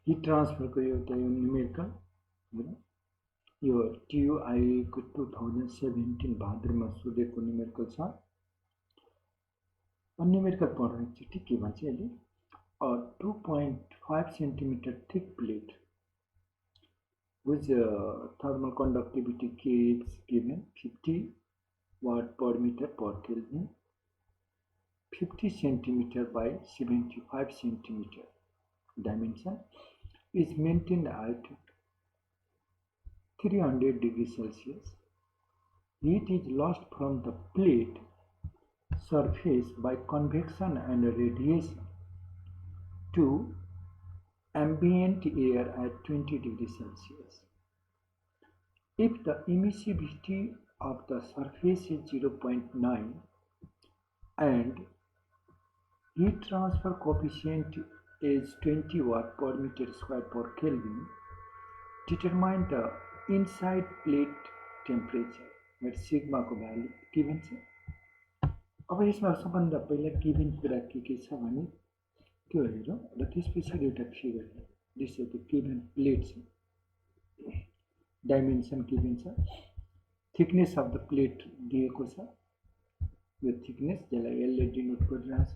Hit ट्रान्सफरको एउटा यो numerical यो TUIको 2017 भाद्रमा सोधेको न्युमेरिकल छ। न्युमेरिकल पढ्नेचोटि के भन्छ यसले, a 2.5 centimeter thick plate with thermal conductivity K is given 50 watt per meter per Kelvin, 50 centimeter by 75 centimeter dimension is maintained at 300 degrees Celsius. Heat is lost from the plate surface by convection and radiation to ambient air at 20 degrees Celsius. If the emissivity of the surface is 0.9 and heat transfer coefficient is 20 watt per meter square per Kelvin, determine the inside plate temperature. Sigma को value given छ। अब यसमा सबभन्दा पहिला given कुरा के छ भने त्यो हेरौँ र त्यसपछि एउटा figure this is the given plate छ, डाइमेन्सन गिभन छ, थिकनेस अफ द प्लेट दिएको छ, यो थिकनेस जसलाई L ले डिनोट गरिरहेछ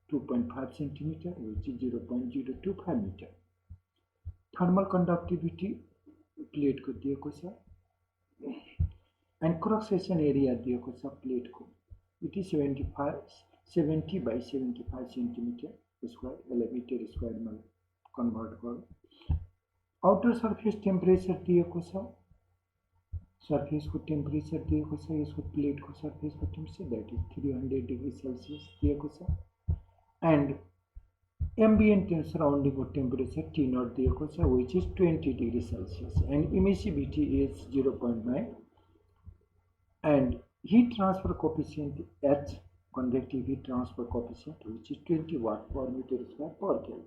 2.5 centimetre which is 0.025 metre. Thermal conductivity plate को दिएको छ एन्ड क्रस सेक्सन एरिया दिएको छ प्लेट को, it is 70 by 75 centimetre square, यसलाई मिटर स्क्वायरमा कन्भर्ट गरौँ। आउटर सर्फेस टेम्परेचर दिएको छ, सर्फेस को टेम्परेचर दिएको छ, यसको प्लेट को सर्फेस को temperature that is 300 degree Celsius दिएको छ एन्ड एम्बिएन्ट सराउन्डिङ को टेम्परेचर T0 दिएको छ which is 20 degree Celsius and emissivity is 0.9 and heat transfer coefficient H, convective heat transfer coefficient which is 20 watt per meter square per Kelvin,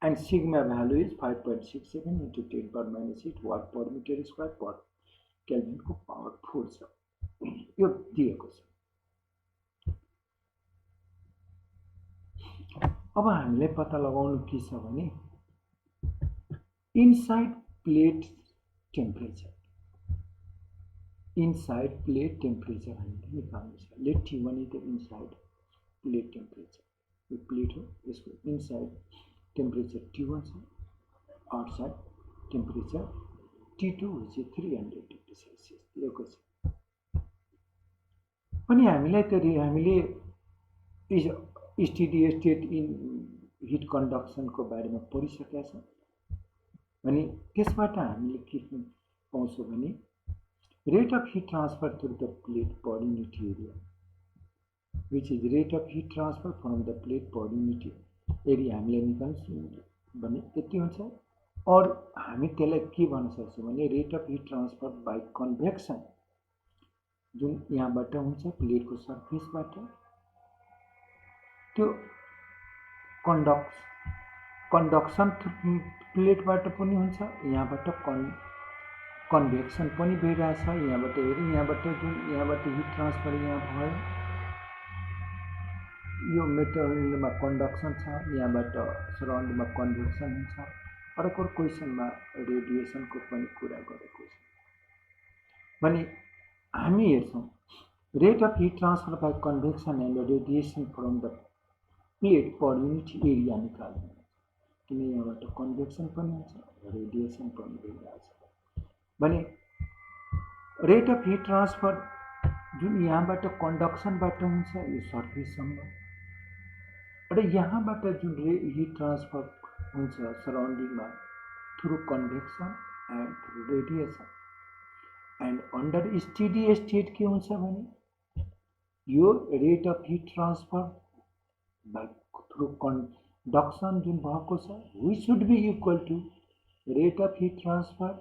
and sigma value is 5.67 into 10 power minus 8 watt per meter square per Kelvin को power 4 छ, यो दिएको छ। अब हामीले पत्ता लगाउनु के छ भने inside plate temperature, inside plate temperature हामीले निकाल्नु छ। Let T1 is the inside plate temperature, यो प्लेट हो, यसको इनसाइड टेम्परेचर T1 छ, outside temperature T2 which is 300 degree Celsius दिएको छ। पनि हामीले steady state in heat conduction को बारेमा पढिसकेका छौँ। अनि त्यसबाट हामीले के पाउँछौँ भने rate of heat transfer through the plate per unit area, which is rate of heat transfer from the plate per unit area हामीले निकाल्छौँ भने यति हुन्छ। और हामी त्यसलाई के भन्न सक्छौँ भने rate of heat transfer by convection, जुन यहाँबाट हुन्छ प्लेट को सर्फेसबाट, त्यो कन्डक्सन प्लेटबाट पनि हुन्छ, यहाँबाट कन्भेक्सन पनि भइरहेछ, यहाँबाट हेर्नु, यहाँबाट जुन यहाँबाट हिट ट्रान्सफर यहाँ भयो, यो मेटेरियलमा कन्डक्सन छ, यहाँबाट सराउन्डिङमा कन्भेक्सन हुन्छ। अर्को क्वेसनमा रेडिएसनको पनि कुरा गरेको छ भने हामी हेर्छौँ rate of heat transfer by convection and radiation from the plate per unit area निकाल्नु, किन यहाँबाट कन्भेक्सन पनि हुन्छ, रेडिएसन पनि भइरहेछ भने रेट अफ हिट ट्रान्सफर जुन यहाँबाट कन्डक्सनबाट हुन्छ यो सर्फेससम्म, र यहाँबाट जुन हिट ट्रान्सफर हुन्छ सराउन्डिङमा through convection and through radiation, and under steady state के हुन्छ भने यो rate of heat transfer by through conduction जुन भएको छ which should be equal to rate of heat transfer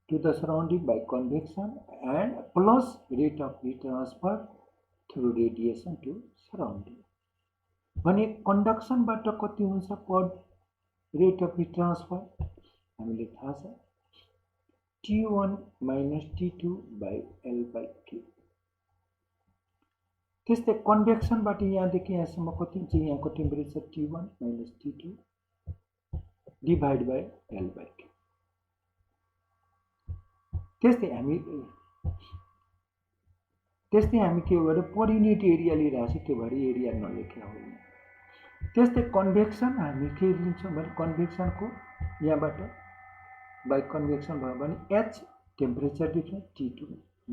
to the surrounding by convection and plus rate of heat transfer through radiation to surrounding। भने conduction बाट कति हुन्छ पर rate of heat transfer हामीले थाहा छ T1 minus T2 by L by K। त्यस्तै convection बाट यहाँदेखि यहाँसम्म कति हुन्छ, यहाँको temperature T1 minus T2 divide by L by K। त्यस्तै हामी के गर्यो, पर युनिट एरिया लिइरहेको छ, त्यो भएर एरिया नलेखेका होइन। त्यस्तै कन्भेक्सन हामी के लिन्छौँ भने कन्भेक्सनको यहाँबाट बाई कन्भेक्सन भयो भने H temperature difference T2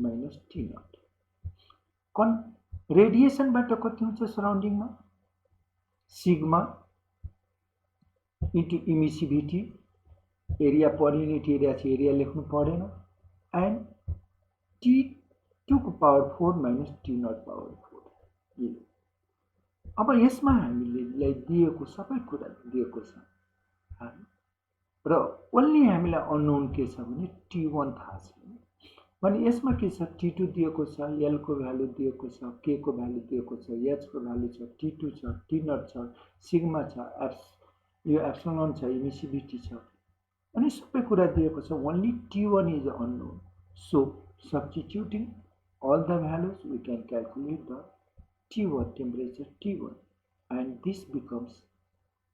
minus T0। रेडिएसनबाट कति हुन्छ सराउन्डिङमा, sigma into emissivity, area per unit area छ, एरिया लेख्नु परेन, एन्ड T2 को पावर 4 माइनस T0 पावर 4। अब यसमा हामीलाई दिएको सबै कुरा दिएको छ र ओन्ली हामीलाई अननोन के छ भने T1 थाहा छैन। भने यसमा के छ, T2 दिएको छ, L को भ्यालु दिएको छ, K को भ्यालु दिएको छ, H को भ्यालु छ, T2 छ, T0 छ, सिग्मा छ, यो एप्सिलोन छ, इमिसिभिटी छ, अनि सबै कुरा दिएको छ। Only T1 is unknown. So substituting all the values we can calculate the T1 temperature T1, and this becomes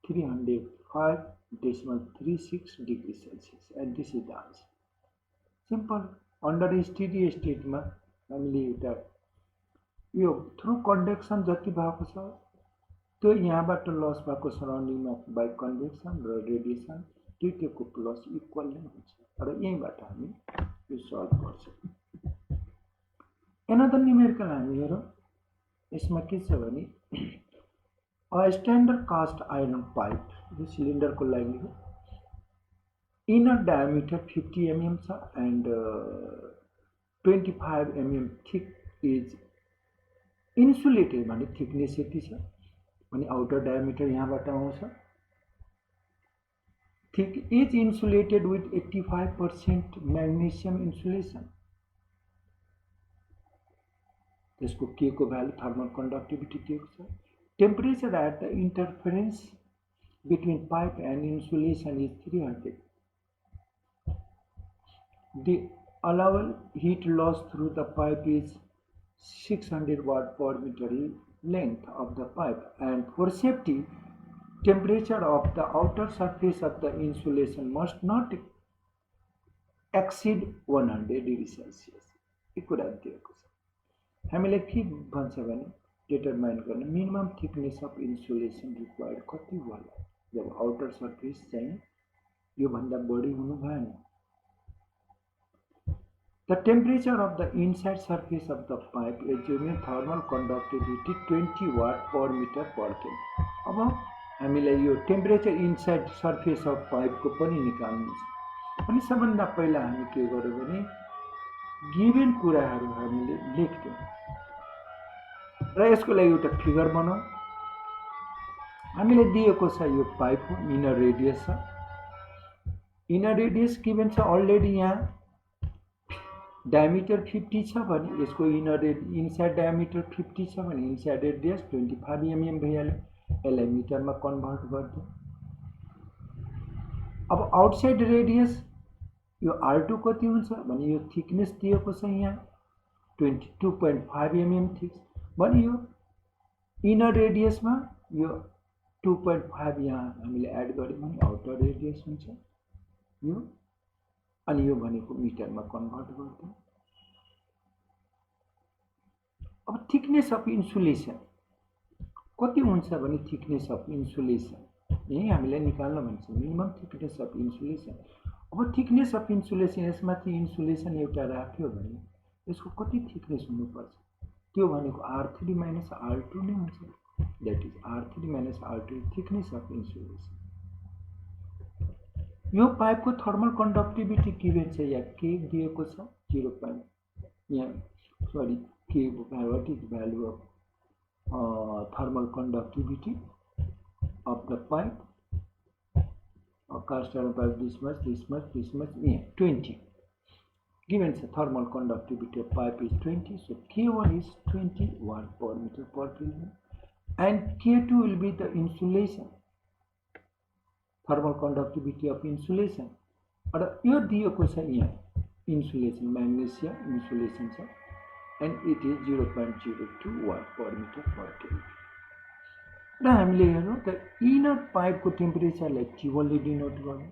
305.36 degrees Celsius, and this is the answer. Simple. Under steady state मा हामीले एउटा यो थ्रु कन्डक्सन जति भएको छ त्यो यहाँबाट loss भएको सराउन्डिङमा बाई कन्भेक्सन र रेडिएसन दुईटैको प्लस इक्वल नै हुन्छ र यहीँबाट हामी यो सल्भ गर्छौँ। एनदर न्युमेरिकल हामी हेरौँ। यसमा के छ भने a standard cast iron pipe, यो सिलिन्डरको लागि हो, इनर डायमिटर 50 mm छ and 25 mm thick is insulated, भने थिकनेस यति छ भने आउटर डायमिटर यहाँबाट आउँछ। Thick is insulated with 85% magnesium insulation. त्यसको के को भ्यालु, थर्मल कन्डक्टिभिटी दिएको छ। Temperature at the interference between pipe and insulation is 300। The allowable heat loss through the pipe is 600 watt per meter length of the pipe, and for safety, temperature of the outer surface of the insulation must not exceed 100 degrees Celsius। यो कुरा दिएको छ। हामीलाई के भन्छ भने determine गर्ने minimum thickness of insulation required कति होला, जब आउटर सर्फेस चाहिँ यो भन्दा बढी हुनु भएन। The temperature of the inside surface of the pipe assuming thermal conductivity 20 watt per meter per Kelvin। अब हामीलाई यो टेम्परेचर इनसाइड सर्फेस अफ पाइपको पनि निकाल्नु छ अनि सबभन्दा पहिला हामी के गर्यौं भने गिभन कुराहरू हामीले लेख्यौं र यसको लागि एउटा फिगर बनाऊ। हामीलाई दिएको छ यो पाइप हो, इनर रेडियस छ, इनर रेडियस गिभन छ अलरेडी। यहाँ डायमिटर 50 छ भने यसको इनसाइड डायमिटर 50 छ भने इनसाइड रेडियस 25 mm भइहाल्यो। यसलाई मिटरमा कन्भर्ट गर्दियौ। अब आउटसाइड रेडियस यो R2 कति हुन्छ भने यो थिकनेस दिएको छ यहाँ 22.5 mm थिक भने यो इनर रेडियसमा यो 2.5 यहाँ हामीले एड गर्यौं भने आउटर रेडियस हुन्छ यो, अनि यो भनेको मिटरमा कन्भर्ट गर्दियौ। अब थिकनेस अफ इन्सुलेसन कति हुन्छ भने थिकनेस अफ इन्सुलेसन यही हामीलाई निकाल्न भन्छ, मिनिमम थिकनेस अफ इन्सुलेसन। अब थिकनेस अफ इन्सुलेसन यसमाथि इन्सुलेसन एउटा राख्यो भने यसको कति थिकनेस हुनुपर्छ, त्यो भनेको R3 माइनस R2 नै हुन्छ। That is R3 minus R2 thickness of insulation. यो पाइपको थर्मल कन्डक्टिभिटी गिभन छ, या के दिएको छ 0. यहाँ सरी के what is value of thermal conductivity of the pipe, cast iron pipe this much, yeah, 20 given the thermal conductivity of pipe is 20, so K1 is 20 watt per meter per Kelvin, and K2 will be the insulation, thermal conductivity of insulation, और यो दिएको छ यहाँ insulation magnesium insulation छ, and it is 0.02 watt per meter per Kelvin। र हामीले हेर्नु त इनर पाइपको टेम्परेचरलाई T1 ले डिनोट गर्नु,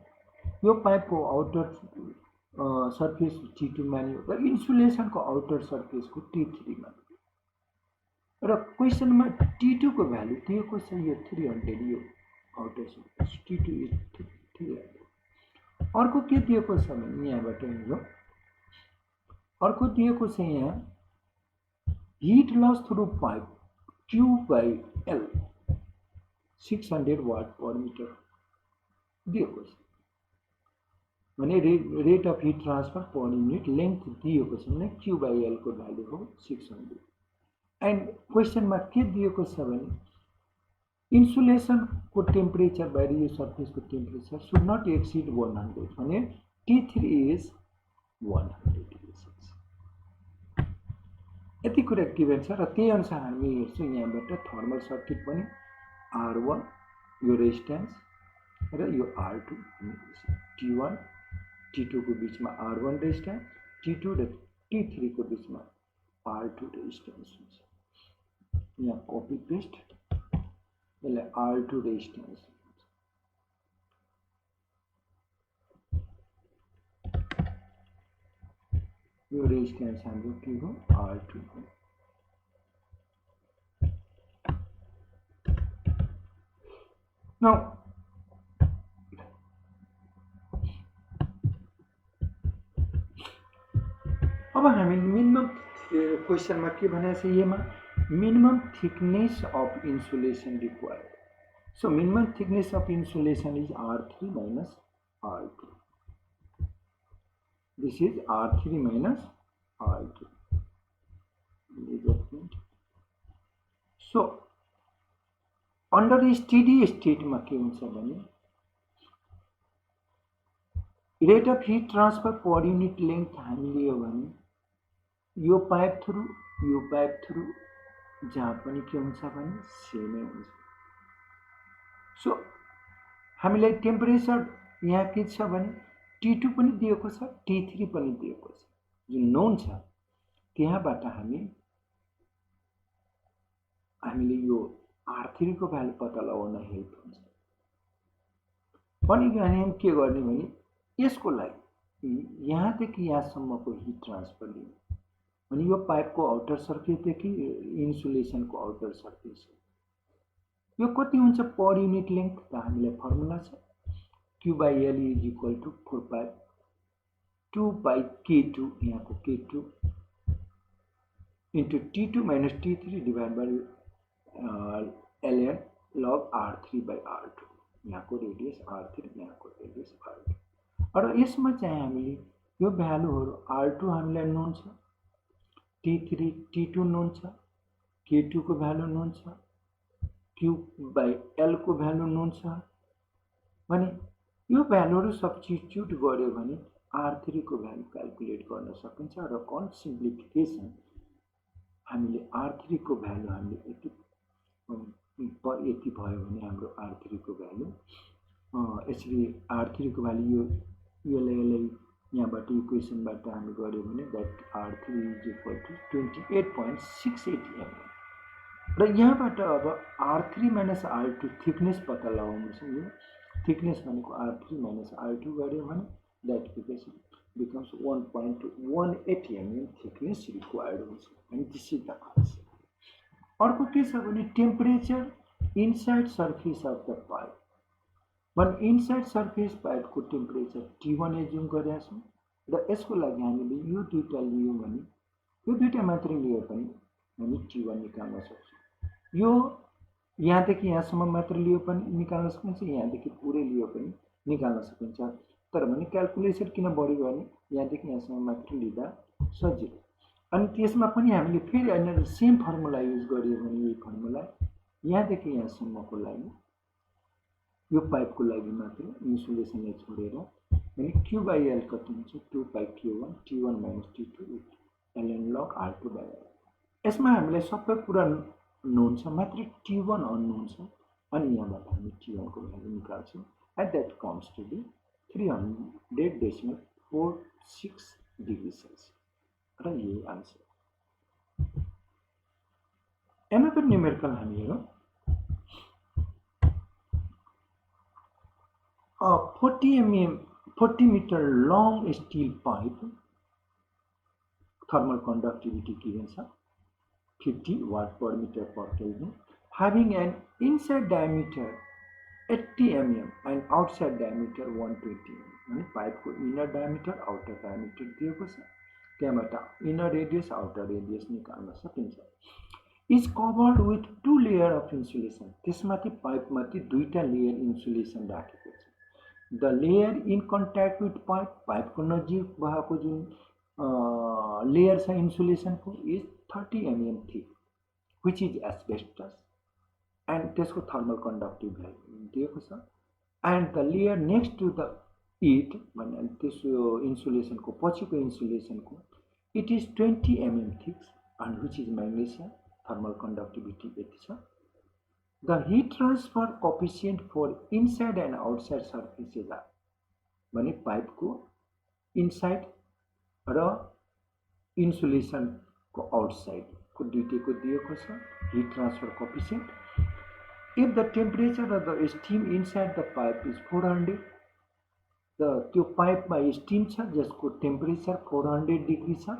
यो पाइपको आउटर सर्फेस T2 मान्यो र इन्सुलेसनको आउटर सर्फेसको T3 मान्यो। र क्वेसनमा T2 को भ्यालु दिएको छ यो 300, यो आउटर सर्फेस T2 इज 300। अर्को के दिएको छ भने यहाँबाट हेर्नु, अर्को दिएको छ यहाँ heat loss through pipe Q/L 600 watt per metre दिएको छ भने rate of heat transfer per unit length दिएको छ भने Q/L को भ्यालु हो 600। एन्ड क्वेसनमा के दिएको छ भने इन्सुलेसन को टेम्परेचर बाहिर यो सर्फेस को टेम्परेचर शुड नट एक्सिड 100 भने T3 इज 100 डिग्री सेल्सियस। यति कुरा गिभन छ र त्यही अनुसार हामी हेर्छौँ यहाँबाट थर्मल सर्किट पनि R1 यो रेजिस्टेन्स र यो R2 T1 T2 को बीचमा R1 रेजिस्टेन्स, T2 र T3 को बीचमा R2 रेजिस्टेन्स हुन्छ। यहाँ कपी पेस्ट यसलाई R2 रेजिस्टेन्स, यो रेजिस्टेन्स हाम्रो के हो R2 हो। नाउ अब हामी मिनिमम क्वेसनमा के भनेको छ यसमा minimum thickness of insulation required. So minimum thickness of insulation is R3 minus R2. This is R3 minus R2. So under a steady state मा के हुन्छ भने rate of heat transfer per unit length हामीले यो भने यो pipe through जहाँ पनि के हुन्छ भने सेमै हुन्छ। सो हामीलाई टेम्परेचर यहाँ के छ भने T2 पनि दिएको छ, T3 पनि दिएको छ, जुन नोन छ त्यहाँबाट हामीले यो R3 को भ्यालु पत्ता लगाउन हेल्प हुन्छ। पनि हामी के गर्ने भने यसको लागि यहाँदेखि यहाँसम्मको हिट ट्रान्सफर लिनु भने यो पाइपको आउटर सर्फेसदेखि इन्सुलेसनको आउटर सर्फेस यो कति हुन्छ पर युनिट लेंथ त हामीलाई फर्मुला छ Q/L is equal to 4/2/K2 यहाँको K2 into T2 minus T3 divide by ln log R3/R2 यहाँको रेडियस R3 यहाँको रेडियस R2। र यसमा चाहिँ हामीले यो भ्यालुहरु R2 हामीलाई नोन छ, T3 T2 नोन छ, K2 को भ्यालु नोन छ, Q/L को भ्यालु नोन छ भने यो भ्यालुहरु सब्स्टिट्युट गर्यो भने R3 को भ्यालु क्याल्कुलेट गर्न सकिन्छ र कन सिम्प्लिफिकेसन हामीले R3 को भ्यालु हामीले यति भयो भने हाम्रो R3 को भ्यालु यसरी R3 को भ्यालु यसलाई यहाँबाट इक्वेसनबाट हामी गर्यो भने that R3 is equal to 28.68 mm र यहाँबाट अब R3 माइनस R2 थिकनेस पत्ता लगाउनु छ। यो थिकनेस भनेको R3 माइनस R2 गर्यो भने that equation becomes 1.18 mm thickness required हुन्छ and this is the answer. अर्को के छ भने temperature inside surface of the pipe भने इनसाइड सर्फेस पाइप को टेम्परेचर T1 एज्युम गरेका छौं र यसको लागि हामीले यो दुईटा लियौं भने यो दुईटा मात्र लियो पनि हामी T1 निकाल्न सक्छौं। यो यहाँदेखि यहाँसम्म मात्र लियो पनि निकाल्न सकिन्छ, यहाँदेखि पुरै लियो पनि निकाल्न सकिन्छ। तर भने क्याल्कुलेसन किन बढी गर्ने यहाँदेखि यहाँसम्म मात्र लिदा सजिलो। अनि त्यसमा पनि हामीले फेरि सेम फर्मुला युज गरियो भने यही फर्मुला यहाँदेखि यहाँसम्मको लागि यो पाइपको लागि मात्र इन्सुलेसनलाई छोडेर भने Q/L कति हुन्छ 2/K1 T1 minus T2 ln log R2/R। यसमा हामीलाई सबै कुरा नोन छ, मात्र T1 अननोन छ अनि यहाँबाट हामी T1 को भ्यालु निकाल्छौं and that comes to be 300.46 degree Celsius र यही आन्सर। एनदर न्यूमेरिकल हामी हेरौं A 40 meter long steel pipe, thermal conductivity given, sir, 50 watt per meter per Kelvin, having an inside diameter 80 mm and outside diameter 120 mm. Pipe को inner diameter outer diameter दिएको छ, त्यहाँबाट inner radius outer radius निकाल्न सकिन्छ. Is covered with 2 layer of insulation. त्यसमाथि pipe माथि दुईटा layer insulation राखेको छ. The layer in contact with pipe को नजिक भएको जुन लेयर छ इन्सुलेसन को is 30 mm thick, which is asbestos, and त्यसको thermal conductivity दिएको छ. And the layer next to the it भने त्यसको इन्सुलेसन को पछिको इन्सुलेसन को it is 20 mm thick, and which is magnesium. Thermal conductivity यति छ. The heat transfer coefficient for inside and outside surfaces are भने पाइप को इनसाइड र इन्सुलेसन को आउटसाइड को दुईटैको दिएको छ heat transfer coefficient. If the temperature of the steam inside the pipe is 400, त्यो पाइपमा स्टीम छ जसको टेम्परेचर 400 डिग्री छ,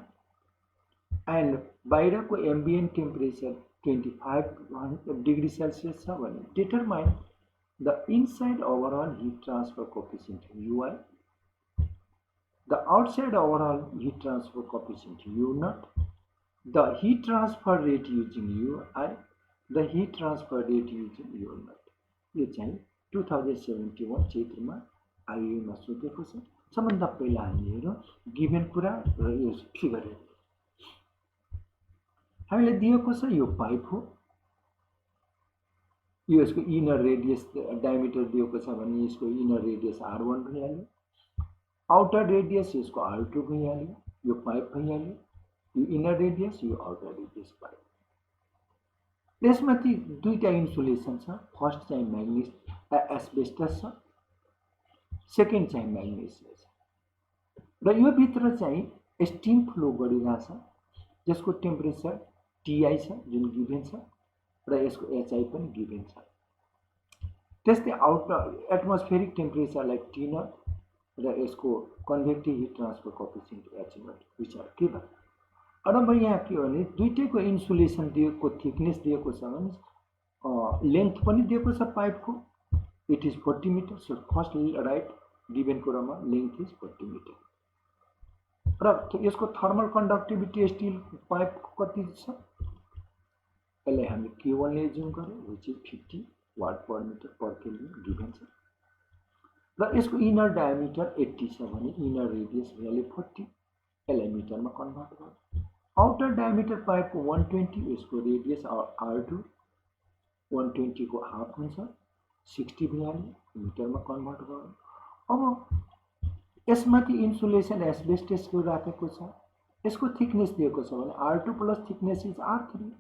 and बाहिरको ambient temperature 25 degree Celsius छ भने determine the inside overall heat transfer coefficient Ui, the outside overall heat transfer coefficient U0, the heat transfer rate using Ui, the heat transfer rate using U0. यो चाहिँ 2071 चैत्रमा आइयुमा सोधेको छ. सबभन्दा पहिला हामी हेरौँ गिभन कुरा र यो फिगर हेरौँ. हामीले दिएको छ यो पाइप हो, यो यसको इनर रेडियस डायमिटर दिएको छ भने यसको इनर रेडियस R1 भइहाल्यो, आउटर रेडियस यसको R2 भइहाल्यो, यो पाइप भइहाल्यो, यो इनर रेडियस यो आउटर रेडियस पाइप. त्यसमाथि दुईटा इन्सुलेसन छ. फर्स्ट चाहिँ म्याग्नेसियम एस्बेस्टस छ, सेकेन्ड चाहिँ म्याग्नेसियम छ, र यो भित्र चाहिँ स्टीम फ्लो गरिरहेछ जसको टेम्परेचर TI छ जुन गिभन छ र यसको HI पनि गिभन छ. त्यस्तै आउटर एटमोस्फेरिक टेम्परेचरलाई T0 र यसको convective heat transfer coefficient H0 which are given. अब यहाँ के हो भने दुईटैको इन्सुलेसन दिएको थिकनेस दिएको छ भने लेन्थ पनि दिएको छ पाइपको, it is 40 metre. So first right given कुरामा लेन्थ इज 40 मिटर र यसको थर्मल कन्डक्टिभिटी स्टिल पाइपको कति छ यसलाई हामी Q1 ले एज्युम गर्यौं which is 50 watt per metre per kelvin given छ र यसको इनर डायमिटर 80 छ भने इनर रेडियस भ्यालु 40 यसलाई मिटरमा कन्भर्ट गर्नु. आउटर डायमिटर पाइपको 120 यसको रेडियस R2 120 को हाफ हुन्छ 60 भ्यालु मिटरमा कन्भर्ट गर्नु. अब यसमाथि इन्सुलेसन एस्बेस्टसको राखेको छ, यसको थिकनेस दिएको छ भने R2 plus thickness is R3.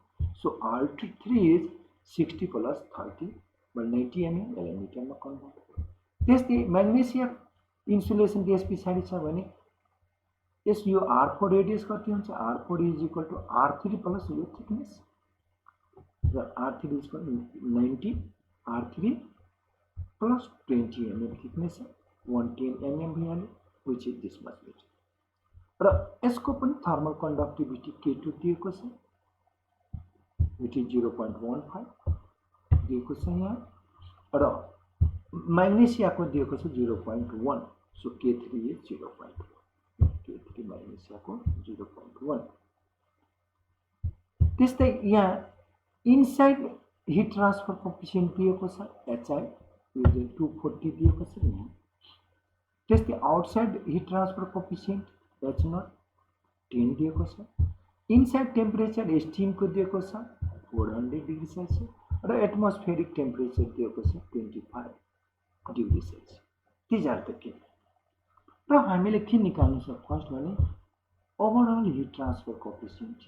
So R3 is 60 plus 30 by 90 mm यसलाई मिटरमा कन्भर्ट गर्नु. त्यस्तै म्याग्नेसियम इन्सुलेसन त्यस पछाडि छ भने यस यो R4 रेडियस कति हुन्छ R4 is equal to R3 plus यो थिकनेस र R3 is equal 90 R3 plus 20 mm thickness 110 mm भइहाल्यो which is this much meter. र यसको पनि थर्मल कन्डक्टिभिटी K2 दिएको छ which is 0.15 दिएको छ यहाँ र म्याग्नेसियमको दिएको छ 0.1. So K3 is 0.1. K3 म्याग्नेसियमको 0.1. त्यस्तै यहाँ इनसाइड हिट ट्रान्सफर कोएफिसिएन्ट दिएको छ HI यो 240 दिएको छ यहाँ. त्यस्तै outside hit transfer coefficient H0 10 दिएको छ. इनसाइड टेम्परेचर स्टीम को दिएको छ 400 डिग्री सेल्सियस र एटमोस्फेरिक टेम्परेचर दिएको छ 25 degree Celsius. These are the के र हामीले के निकाल्नु छ फर्स्ट भने overall heat transfer coefficient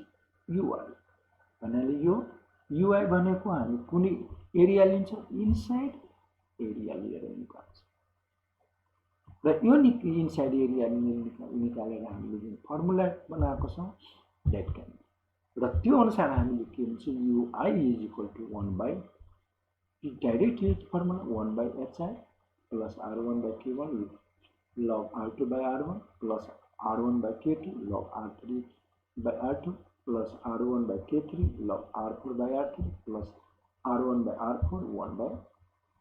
UI भन्नाले यो UI भनेको हामी कुनै एरिया लिन्छौं इनसाइड एरिया लिएर निकाल्छौं र यो इनसाइड एरिया निकालेर हामीले जुन फर्मुला बनाएको छौं दैट क्यान र त्यो अनुसार हामीले के हुन्छ UI is equal to 1 by direct use formula 1 by HI plus R1 by K1 log R2 by R1 plus R1 by K2 log R3 by R2 plus R1 by K3 log R4 by R3 plus R1 by R4 1 by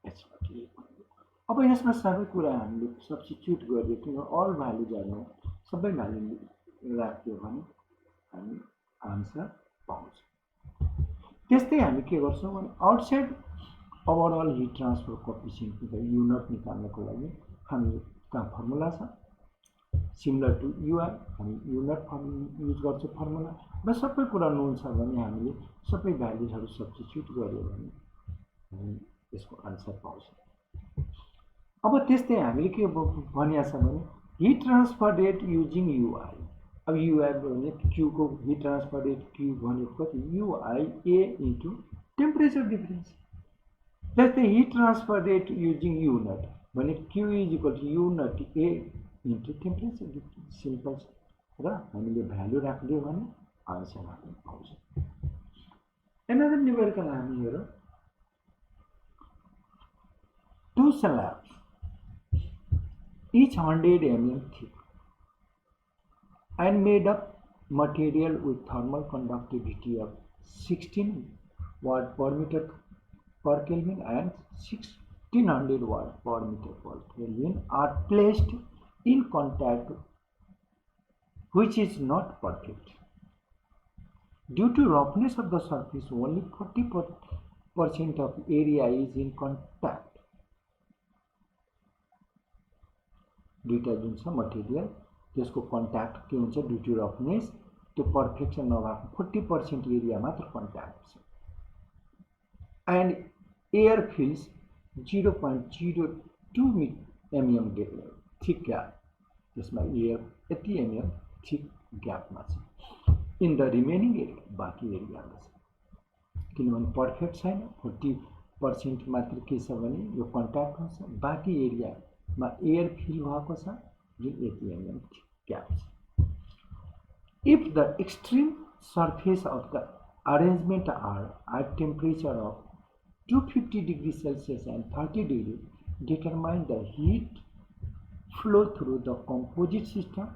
H by K. अब यसमा सबै कुरा हामीले substitute गरिदियो all भ्यालुजहरु सबै value राख्यो भने हामी आन्सर पाउँछौँ। त्यस्तै हामी के गर्छौँ भने outside overall heat transfer coefficient U naught निकाल्नको लागि हामी कहाँ फर्मुला छ सिमिलर टु UI हामी U नट युज गर्छौँ फर्मुला र सबै कुरा नोन छ भने हामीले सबै भ्यालुजहरु सब्स्टिट्युट गर्यो भने हामी यसको आन्सर पाउँछौँ। अब त्यस्तै हामीले के भनिया छ भने heat transfer rate using UI। अब UI भने Q को हिट ट्रान्सफर रेट Q भनेको कति UI A into temperature difference. त्यस्तै heat transfer rate using U naught भने Q is equal to U naught A into temperature difference simple छ र हामीले भ्यालु राख्दियो भने आन्सर हामी पाउँछौँ। Another numerical हामी हेरौँ two slabs each 100 mm thick and made of material with thermal conductivity of 16 watt per meter per Kelvin and 1600 watt per meter per Kelvin are placed in contact which is not perfect. Due to roughness of the surface, only 40% of area is in contact. दुईटा जुन छ material त्यसको contact के हुन्छ due to roughness त्यो perfection नभएको 40% area मात्र contact छ and air fills 0.02 mm thick gap त्यसमा एयर यति mm थिक ग्यापमा छ इन द रिमेनिङ एरिया बाँकी एरियामा छ किनभने पर्फेक्ट छैन 40% मात्र के छ भने यो कन्ट्याक्ट हुन्छ बाँकी एरिया मा एयर फिल भएको छ जुन यति mm ग्याप छ। If the extreme surface of the arrangement are at temperature of 250 degrees Celsius and 30 degrees, determine the heat flow through the composite system,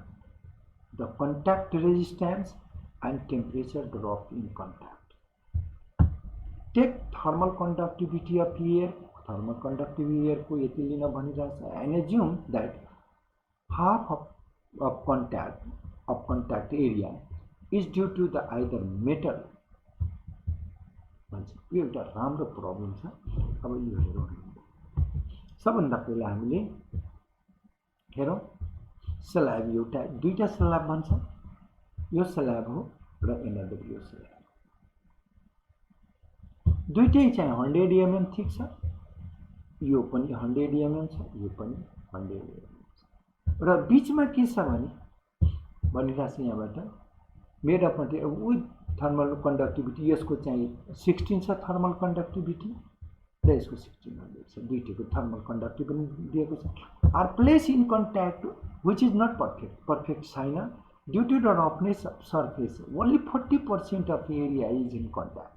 the contact resistance and temperature drop in contact. Take thermal conductivity of air, thermal conductivity air को यति लिन भनिरहेछ and assume that half of contact area is due to the either metal भन्छ यो एउटा राम्रो problem छ। अब यो हेरौँ सबभन्दा पहिला हामीले हेरौँ स्ल्याब एउटा दुईटा स्ल्याब भन्छ यो स्ल्याब हो र एनअदर यो स्ल्याब दुईटै चाहिँ 100 mm थिक छ यो पनि 100 mm छ यो पनि 100 mm छ र बीचमा के छ भने भनिराछ यहाँबाट made of material with thermal conductivity यसको चाहिँ 16 छ थर्मल कन्डक्टिभिटी र यसको 1600 छ दुईटैको थर्मल कन्डक्टिभिटी दिएको छ are place in contact which is not perfect छैन due to the roughness of surface only 40% of area is in contact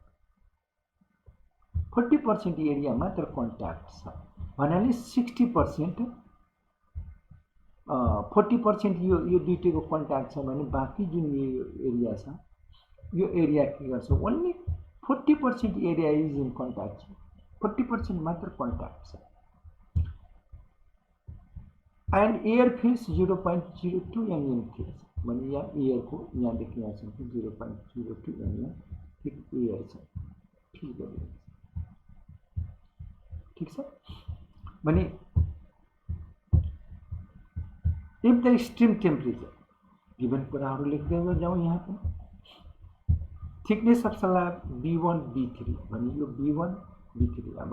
40% area मात्र कन्ट्याक्ट छ भन्नाले 60% 40% यो दुईटैको कन्ट्याक्ट छ भने बाँकी जुन एरिया छ यो एरिया के गर्छ only 40% area is in contact छ 40% मात्र कन्ट्याक्ट छ and air fills 0.02 mm thick छ भने यहाँ एयरको यहाँदेखि यहाँसम्म 0.02 mm थिक एयर छ फिल गरिन्छ ठीक छ भने if the extreme temperature given कुराहरु लेख्दै जाउँ यहाँ पनि thickness of slab B1 B3 भने यो B1 B3 अब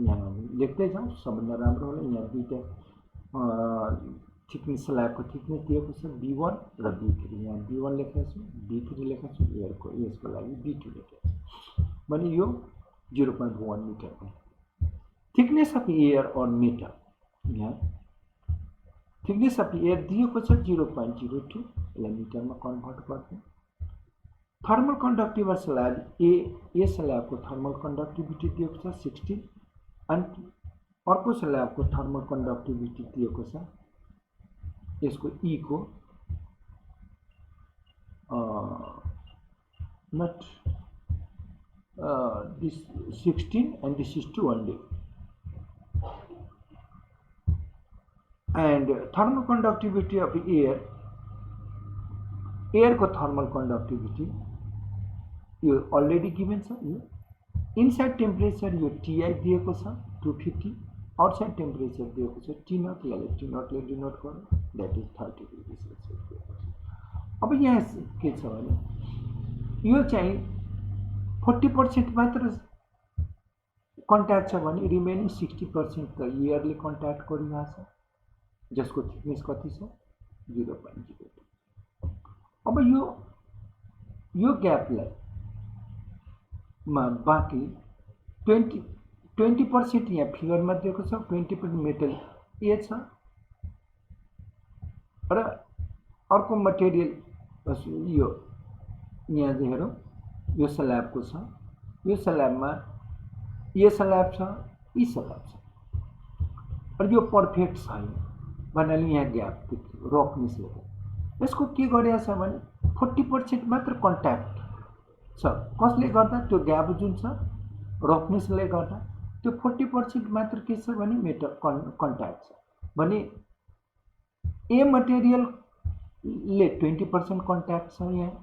यहाँ लेख्दै जाउँ सबभन्दा राम्रो होला यहाँ दुईटा थिकनेस स्ल्याबको थिकनेस दिएको छ B1 र B3 यहाँ B1 लेखेको छु B3 लेखेको छु एयरको यसको लागि B2 लेखेको छु भने यो 0.1 मिटर हो thickness of air or metal यहाँ thickness of air दिएको छ 0.02 यसलाई मिटरमा कन्भर्ट गर्छौं थर्मल कन्डक्टिभ स्ल्याब ए स्ल्याबको थर्मल कन्डक्टिभिटी दिएको छ 16 अनि अर्को स्ल्याबको थर्मल कन्डक्टिभिटी दिएको छ, यसको ई को not this 16 and this is 2 only. And thermal conductivity of air को thermal conductivity you already given sir. Inside temperature you Ti दिएको छ 250, outside temperature दिएको छ T0 ले डिनोट गर्नु, that is 30 degrees Celsius. अब यहाँ के छ भने यो चाहिँ 40% मात्र कन्ट्याक्ट छ भने रिमेनिङ 60% त एयरले कन्ट्याक्ट गरिरहेछ, जसको थिकनेस कति छ 0.02. अब यो ग्यापलाई बाँकी 20% यहाँ फिगरमा दिएको छ, 20% मेटल ए छ र अर्को मटेरियल यो यहाँ चाहिँ हेरौँ, यो स्ल्याबको छ, यो स्ल्याबमा ए स्ल्याब छ, ई स्ल्याब छ र यो पर्फेक्ट छैन भन्नाले यहाँ ग्याप रफनेसले यसको के गरेको छ भने 40% मात्र कन्ट्याक्ट छ, कसले गर्दा त्यो ग्याप जुन छ रफनेसले गर्दा त्यो 40% मात्र के छ भने मेटल कन्ट्याक्ट छ भने ए मटेरियलले 20% कन्ट्याक्ट छ, यहाँ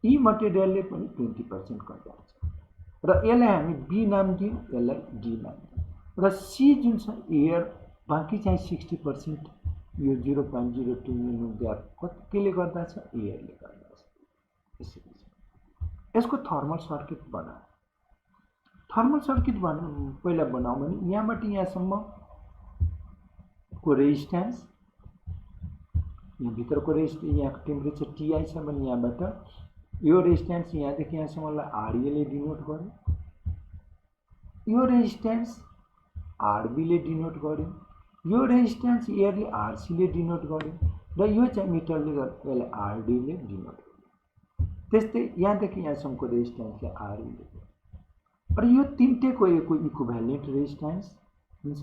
ई मटेरियलले पनि 20% कन्ट्याक्ट छ र यसलाई हामी बी नाम दियौँ, यसलाई डी नाम दियौँ र सी जुन छ एयर, बाँकी चाहिँ 60% यो 0.02 मिलियन ग्याप केले गर्दा छ एयरले गर्दा छ। यसको थर्मल सर्किट बनाऊ, थर्मल सर्किट पहिला बनाऊ भने यहाँबाट यहाँसम्म को रेजिस्टेन्स, यहाँ भित्रको यहाँ टेम्परेचर टीआई छ भने यहाँबाट यो रेजिस्टेन्स यहाँदेखि यहाँसम्मलाई आरए ले डिनोट गर्यो, यो रेजिस्टेन्स आरबी ले डिनोट गर्यो, यो रेजिस्टेन्स एयरले आरसी ले डिनोट गर्यो र यो चाहिँ मिटरले गर्दा यसलाई आरडी ले डिनोट गर्यो। त्यस्तै यहाँदेखि यहाँसम्मको रेजिस्टेन्सले आरई ले र यो तिनटैको इक्विभ्यालेन्ट रेजिस्टेन्स हुन्छ,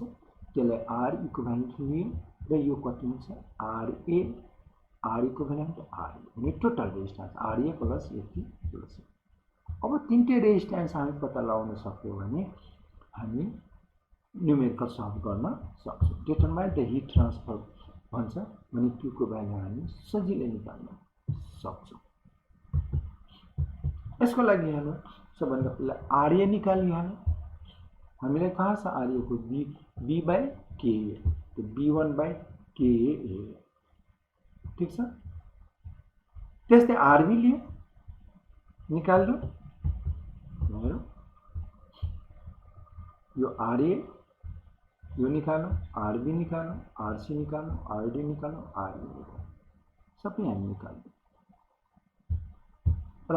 त्यसलाई आर इक्विभ्यालेन्ट लियो र यो कति हुन्छ आरए आर इक्विभ्यालेन्ट आरए भने टोटल रेजिस्टेन्स आरए प्लस यति जोड्छ। अब तिनटै रेजिस्टेन्स हामी पत्ता लगाउन सक्यौँ भने हामी न्युमेरिकल सल्भ गर्न सक्छौँ। डिटरमाइन द हिट ट्रान्सफर भन्छ भने क्यूको भ्यालु हामी सजिलै निकाल्न सक्छौँ। यसको लागि हेर्नु सबभन्दा पहिला आरए निकालिहाल्नु, हामीलाई थाहा छ आरए को बी बाई केए, तो B1/KA, ठीक छ। त्यस्तै आरबी लियो निकाल्नु, यो आरए यो निकाल्नु, आरबी निकाल्नु, आरसी निकाल्नु, आरडी निकाल्नु, आरई निकाल्नु, सबै हामी निकाल्नु र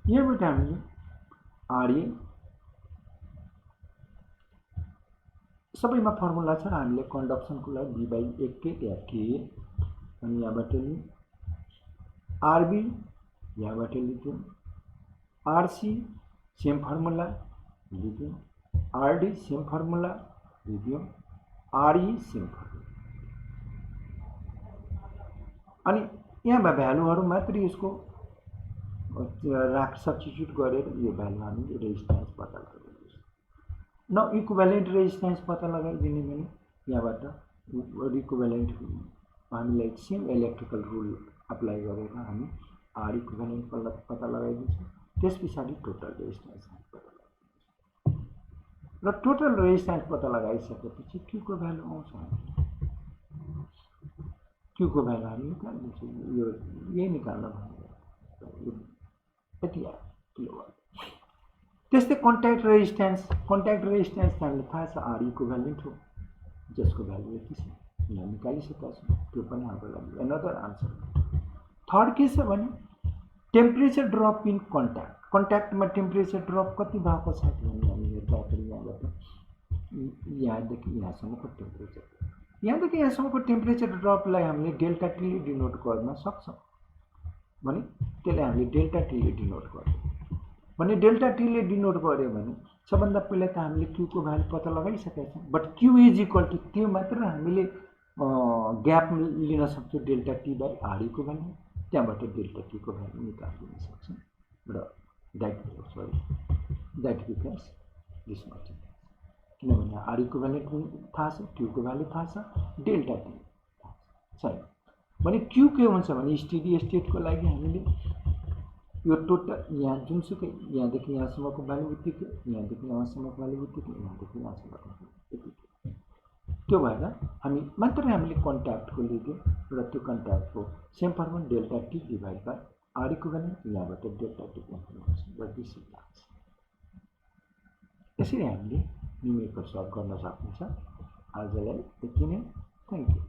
यहाँबाट हामीले आरए सबैमा फर्मुला छ, हामीले कन्डक्सनको लागि B/1K या के अनि यहाँबाट लियौँ, आरबी यहाँबाट लियौँ, आरसी सेम फर्मुला लियौँ, आरडी सेम फर्मुला लियौँ, आरई सेम फर्मुला अनि यहाँमा भ्यालुहरू मात्र यसको सब्स्टिट्युट गरेर यो भ्यालु हामीले रेजिस्टेन्स पत्ता लगाइदिन्छ। न इक्विभ्यालेन्ट रेजिस्टेन्स पत्ता लगाइदिने भने यहाँबाट इक्विभ्यालेन्ट हामीलाई सेम इलेक्ट्रिकल रुल अप्लाई गरेर हामी आर इक्विभ्यालेन्ट पत्ता लगाइदिन्छौँ। त्यस पछाडि टोटल रेजिस्टेन्स पत्ता लगाइदिन्छौँ र टोटल रेजिस्टेन्स पत्ता लगाइसकेपछि क्यूको भ्यालु आउँछ, क्यूको भ्यालु हामी निकाल्दिन्छौँ। यो यही निकाल्न भनेको यति किलोवाट। त्यस्तै कन्ट्याक्ट रेजिस्टेन्स हामीले थाहा छ आर इक्विभ्यालेन्ट हो, जसको भ्यालु यति छ, यहाँ निकालिसकेका छौँ, त्यो पनि हाम्रो लागि एनदर आन्सर। थर्ड के छ भने टेम्परेचर ड्रप इन कन्ट्याक्टमा टेम्परेचर ड्रप कति भएको छ भने हामी हेर्दाखेरि यहाँदेखि यहाँसम्मको टेम्परेचर, यहाँदेखि यहाँसम्मको टेम्परेचर ड्रपलाई हामीले डेल्टा टीले डिनोट गर्न सक्छौँ भने त्यसलाई हामीले डेल्टा टीले डिनोट गर्छौँ। भने डेल्टा टीले डिनोट गर्यो भने सबभन्दा पहिला त हामीले क्यूको भ्यालु पत्ता लगाइसकेका छौँ, but Q is equal to त्यो मात्र हामीले ग्याप लिन सक्छौँ डेल्टा टी बाई आरईको भ्यालु, त्यहाँबाट डेल्टा टीको भ्यालु निकालिदिन सक्छौँ र द्याट बिकज दिस मच, किनभने आरईको भ्यालु थाहा छ, क्यूको भ्यालु थाहा छ, डेल्टा टी थाहा छ। सही भने क्यू के हुन्छ भने स्टेडी स्टेटको लागि हामीले यो टोटल यहाँ जुनसुकै यहाँदेखि यहाँसम्मको भ्यालु उत्तिकै, यहाँदेखि यहाँसम्मको भ्यालु उत्तिकै, यहाँदेखि यहाँसम्मको भ्यालु उत्तिकै, त्यो भएर हामीले कन्ट्याक्टको लिदियो र त्यो कन्ट्याक्टको same formula delta T divide by आरईको भ्यालु, यहाँबाट डेल्टा टी इन्फर्मेसन यसरी हामीले न्युमेरिकल सल्भ गर्न सकिन्छ। आजलाई यति नै, थ्याङ्क यू।